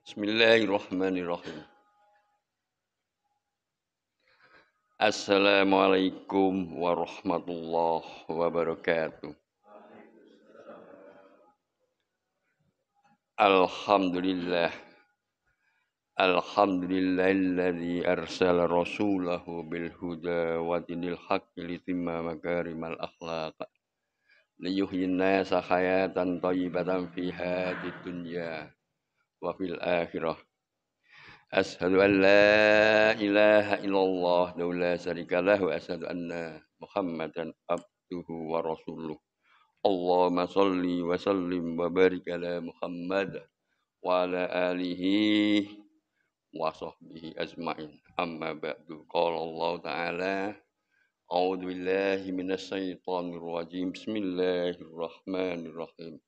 Bismillahirrahmanirrahim. Assalamualaikum warahmatullahi wabarakatuh. Alhamdulillah. Alhamdulillahilladzi arsala rasulahu bil huda wa dinil haqqi litimma makarimal akhlaq. Liyuhyin nasa hayatan thayyibatan fi hadid dunya wa fil akhirah. Asyhadu an la ilaha illallah wa la syarika lahu wa asyhadu anna Muhammadan abduhu wa rasuluh. Allahumma shalli wa sallim wa barik ala Muhammad wa ala alihi wa sahbihi ajmain. Amma ba'du. Qala Allah Ta'ala, a'udzu billahi minasy syaithanir rajim. Bismillahirrahmanirrahim.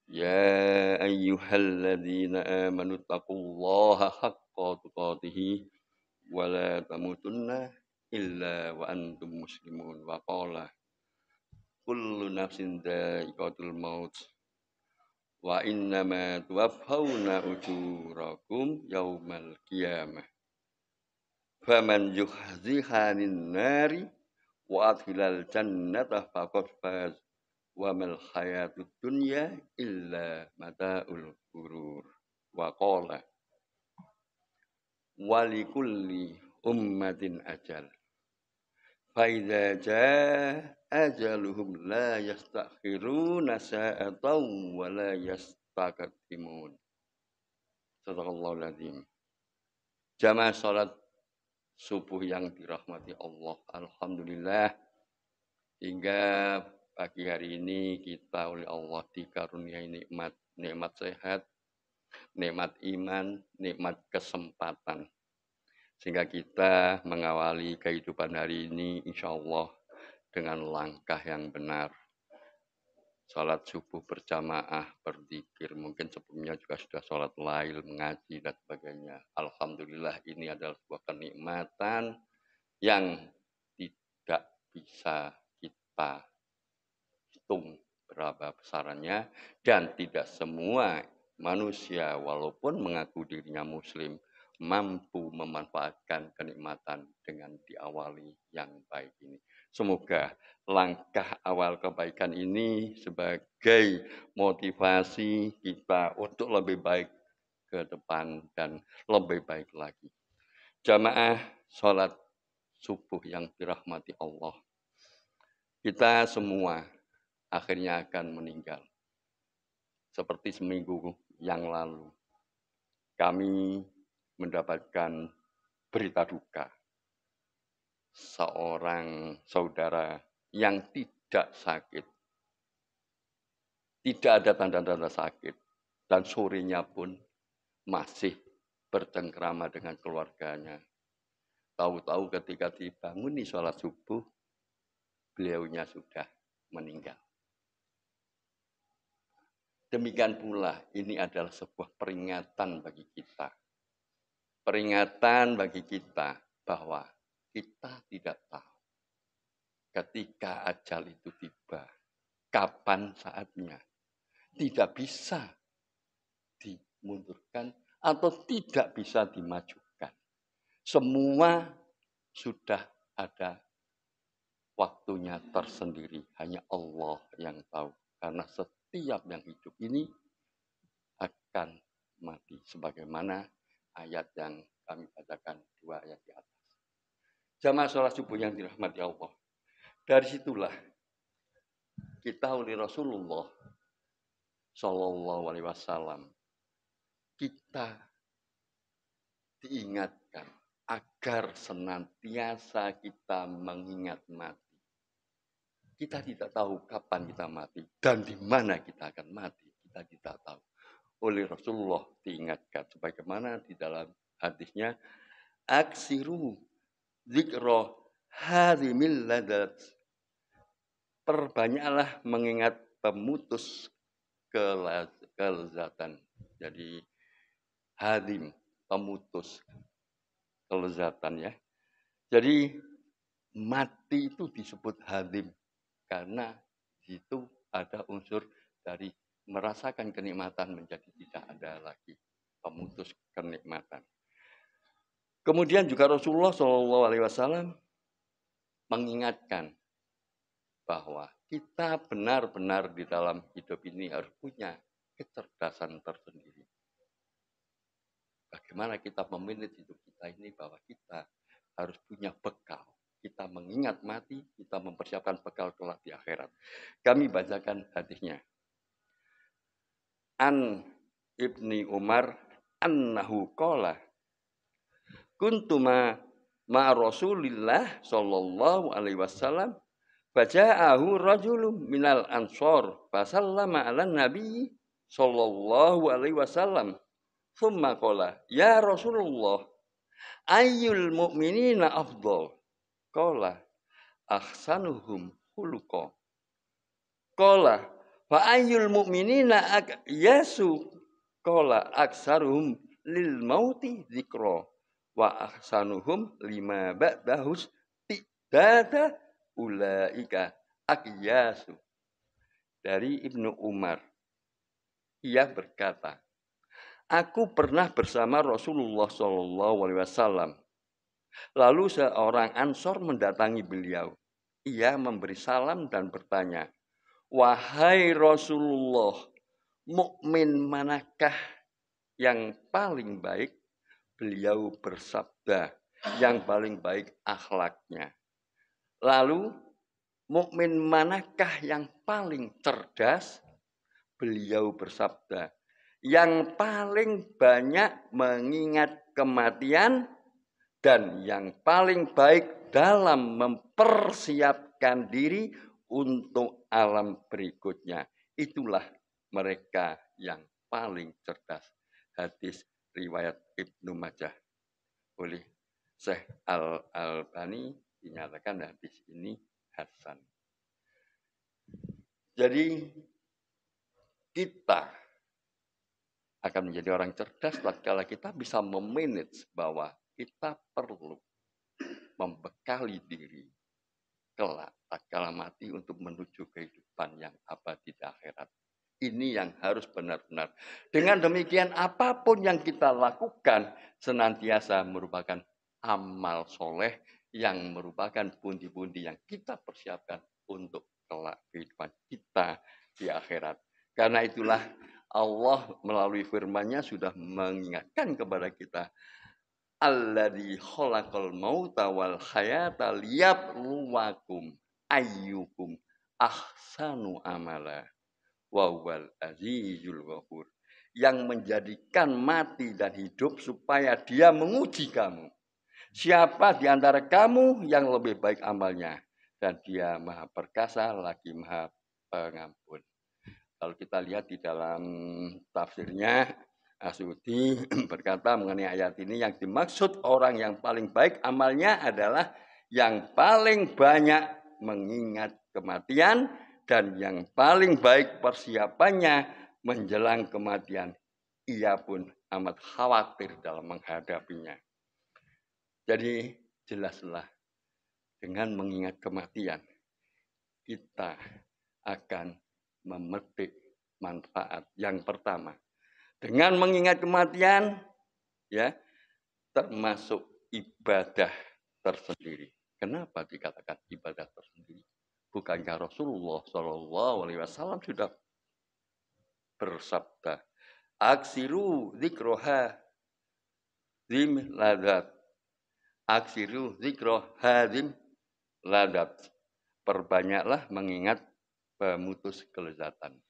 Ya ayyuhalladzina amanu taqullaha haqqa tuqatih wa la tamutunna illa wa antum muslimun. Wa qala kullu nafsin dha'iqatul maut wa innama tuwaffawna ujurakum yaumal qiyamah. Faman yuhziha 'anil nari wa adkhilal jannata faqad faz. Wa mal hayatud dunya illa mata'ul ghurur. Wa qala walikulli ummatin ajal. Fa idza jaa ajaluhum la yastakhiruna sa'atan wa la yastaqdimun. Shadaqallahul azim. Jamaah salat subuh yang dirahmati Allah. Alhamdulillah hingga pagi hari ini kita oleh Allah dikaruniai nikmat sehat, nikmat iman, nikmat kesempatan. Sehingga kita mengawali kehidupan hari ini insya Allah dengan langkah yang benar. Salat subuh berjamaah, berzikir, mungkin sebelumnya juga sudah salat lail, mengaji dan sebagainya. Alhamdulillah ini adalah sebuah kenikmatan yang tidak bisa kita hitung berapa besarannya, dan tidak semua manusia walaupun mengaku dirinya muslim mampu memanfaatkan kenikmatan dengan diawali yang baik ini. Semoga langkah awal kebaikan ini sebagai motivasi kita untuk lebih baik ke depan dan lebih baik lagi. Jamaah sholat subuh yang dirahmati Allah. Kita semua akhirnya akan meninggal. Seperti seminggu yang lalu, kami mendapatkan berita duka. Seorang saudara yang tidak sakit. Tidak ada tanda-tanda sakit. Dan sorenya pun masih bercengkrama dengan keluarganya. Tahu-tahu ketika dibanguni sholat subuh, beliaunya sudah meninggal. Demikian pula ini adalah sebuah peringatan bagi kita. Peringatan bagi kita bahwa kita tidak tahu ketika ajal itu tiba, kapan saatnya. Tidak bisa dimundurkan atau tidak bisa dimajukan. Semua sudah ada waktunya tersendiri. Hanya Allah yang tahu. Karena setiap yang hidup ini akan mati. Sebagaimana ayat yang kami bacakan 2 ayat di atas. Jamaah sholat subuh yang dirahmati Allah. Dari situlah kita oleh Rasulullah Shallallahu Alaihi Wasallam kita diingatkan agar senantiasa kita mengingat mati. Kita tidak tahu kapan kita mati dan di mana kita akan mati. Kita tidak tahu. Oleh Rasulullah diingatkan sebagaimana di dalam hadisnya, aksiru dzikra hadimil ladat. Perbanyaklah mengingat pemutus kelezatan. Jadi hadim, pemutus kelezatan ya. Jadi mati itu disebut hadim karena di situ ada unsur dari merasakan kenikmatan menjadi tidak ada lagi. pemutus kenikmatan. Kemudian juga Rasulullah SAW mengingatkan bahwa kita benar-benar di dalam hidup ini harus punya kecerdasan tersendiri. Bagaimana kita memanage hidup kita ini, bahwa kita harus punya bekal. Kita mengingat mati, kita mempersiapkan bekal kelak di akhirat. Kami bacakan hadisnya. An Ibni Umar annahu qala kuntuma ma Rasulillah sallallahu alaihi wasallam faja'ahu rajulun minal ansor fasallama ala nabi sallallahu alaihi wasallam thumma qala ya Rasulullah ayyul mu'minina afdal qala ahsanuhum khuluqa qala fa ayyul mu'minina yasu qala aksaruhum lil mauti dzikra wa ahsanuhum lima ba'dahus tidada ulaika akyasu. Dari Ibnu Umar, ia berkata, aku pernah bersama Rasulullah SAW. Lalu seorang Ansor mendatangi beliau. Ia memberi salam dan bertanya, wahai Rasulullah, mukmin manakah yang paling baik? Beliau bersabda, yang paling baik akhlaknya. Lalu, mukmin manakah yang paling cerdas? Beliau bersabda, yang paling banyak mengingat kematian dan yang paling baik dalam mempersiapkan diri untuk alam berikutnya. Itulah mereka yang paling cerdas. Hadis riwayat Ibnu Majah oleh Syekh Al-Albani dinyatakan hadis ini hasan. Jadi kita akan menjadi orang cerdas tatkala kita bisa memanage bahwa kita perlu membekali diri kelak tatkala mati untuk menuju kehidupan yang abadi di akhirat. Ini yang harus benar-benar. Dengan demikian apapun yang kita lakukan senantiasa merupakan amal soleh yang merupakan pundi-pundi yang kita persiapkan untuk kelak kehidupan kita di akhirat. Karena itulah Allah melalui firman-Nya sudah mengingatkan kepada kita, alladzi khalaqal mauta wal hayata liyabluwakum ayyukum ahsanu amala wa huwal azizul ghafur, yang menjadikan mati dan hidup supaya dia menguji kamu. Siapa di antara kamu yang lebih baik amalnya, dan dia maha perkasa lagi maha pengampun. Kalau kita lihat di dalam tafsirnya, Asyuti berkata mengenai ayat ini, yang dimaksud orang yang paling baik amalnya adalah yang paling banyak mengingat kematian dan yang paling baik persiapannya menjelang kematian. Ia pun amat khawatir dalam menghadapinya. Jadi jelaslah dengan mengingat kematian kita akan memetik manfaat. Yang pertama, dengan mengingat kematian, ya, termasuk ibadah tersendiri. Kenapa dikatakan ibadah tersendiri? Bukankah Rasulullah SAW sudah bersabda, aksiru zikroha zim ladat, aksiru zikroha zim ladat. Perbanyaklah mengingat pemutus kelezatan.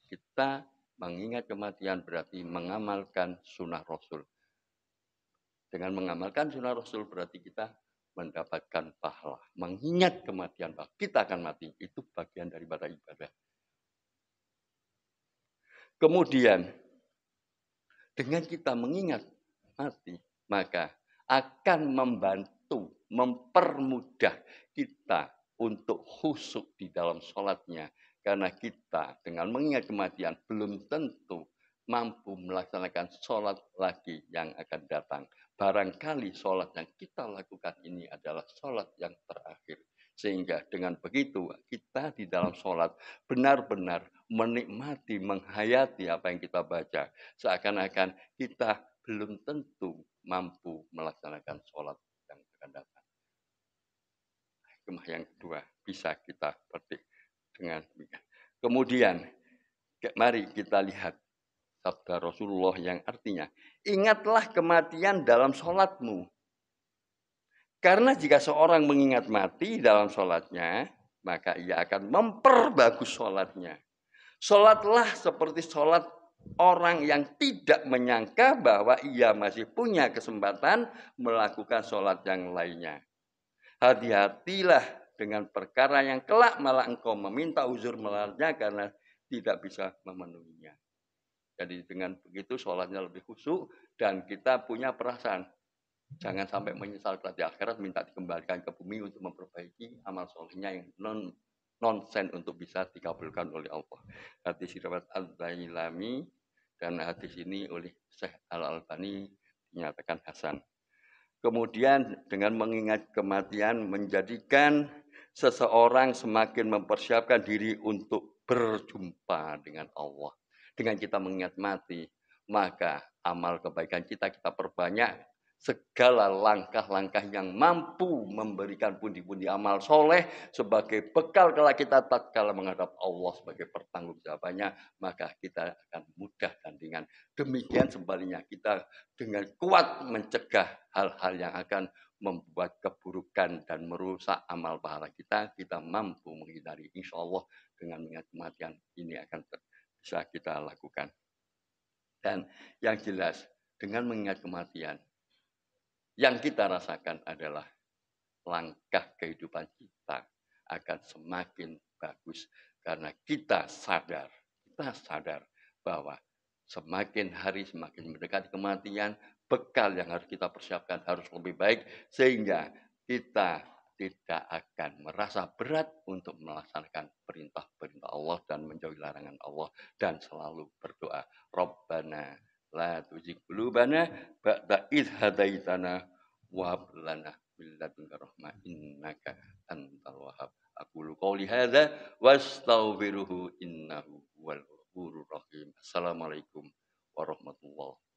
Kita mengingat kematian berarti mengamalkan sunnah Rasul. Dengan mengamalkan sunnah Rasul berarti kita mendapatkan pahala. Mengingat kematian bahwa kita akan mati. Itu bagian daripada ibadah. Kemudian, dengan kita mengingat mati, maka akan membantu, mempermudah kita untuk khusyuk di dalam sholatnya. Karena kita dengan mengingat kematian belum tentu mampu melaksanakan sholat lagi yang akan datang. Barangkali sholat yang kita lakukan ini adalah sholat yang terakhir. Sehingga dengan begitu kita di dalam sholat benar-benar menikmati, menghayati apa yang kita baca. Seakan-akan kita belum tentu mampu melaksanakan sholat yang akan datang. Hikmah yang kedua bisa kita petik dengan demikian. Kemudian, mari kita lihat sabda Rasulullah yang artinya, ingatlah kematian dalam sholatmu. Karena jika seorang mengingat mati dalam sholatnya, maka ia akan memperbagus sholatnya. Sholatlah seperti sholat orang yang tidak menyangka bahwa ia masih punya kesempatan melakukan sholat yang lainnya. Hati-hatilah dengan perkara yang kelak malah engkau meminta uzur melarangnya karena tidak bisa memenuhinya. Jadi dengan begitu sholatnya lebih khusyuk dan kita punya perasaan. Jangan sampai menyesal di akhirat minta dikembalikan ke bumi untuk memperbaiki amal solehnya yang nonsen untuk bisa dikabulkan oleh Allah. Hadis riwayat Al-Dailami dan hadis ini oleh Syekh Al-Albani dinyatakan hasan. Kemudian dengan mengingat kematian menjadikan seseorang semakin mempersiapkan diri untuk berjumpa dengan Allah. Dengan kita mengingat mati, maka amal kebaikan kita perbanyak. Segala langkah-langkah yang mampu memberikan pundi-pundi amal soleh sebagai bekal kalau kita tatkala menghadap Allah sebagai pertanggungjawabannya, maka kita akan mudah dan ringan. Demikian sebaliknya kita dengan kuat mencegah hal-hal yang akan membuat keburukan dan merusak amal pahala kita mampu menghindari. Insya Allah dengan mengingat kematian ini akan bisa kita lakukan. Dan yang jelas dengan mengingat kematian, yang kita rasakan adalah langkah kehidupan kita akan semakin bagus karena kita sadar bahwa semakin hari semakin mendekati kematian, bekal yang harus kita persiapkan harus lebih baik sehingga kita tidak akan merasa berat untuk melaksanakan perintah-perintah Allah dan menjauhi larangan Allah dan selalu berdoa, Rabbana la tuzigh qulubana ba'da idh hadaitana wa hab lana min ladunka rahmah innaka antal wahhab. Aqulu qouli hadza wastaghfiruhu innahu huwal ghafurur rahim. Assalamualaikum warahmatullahi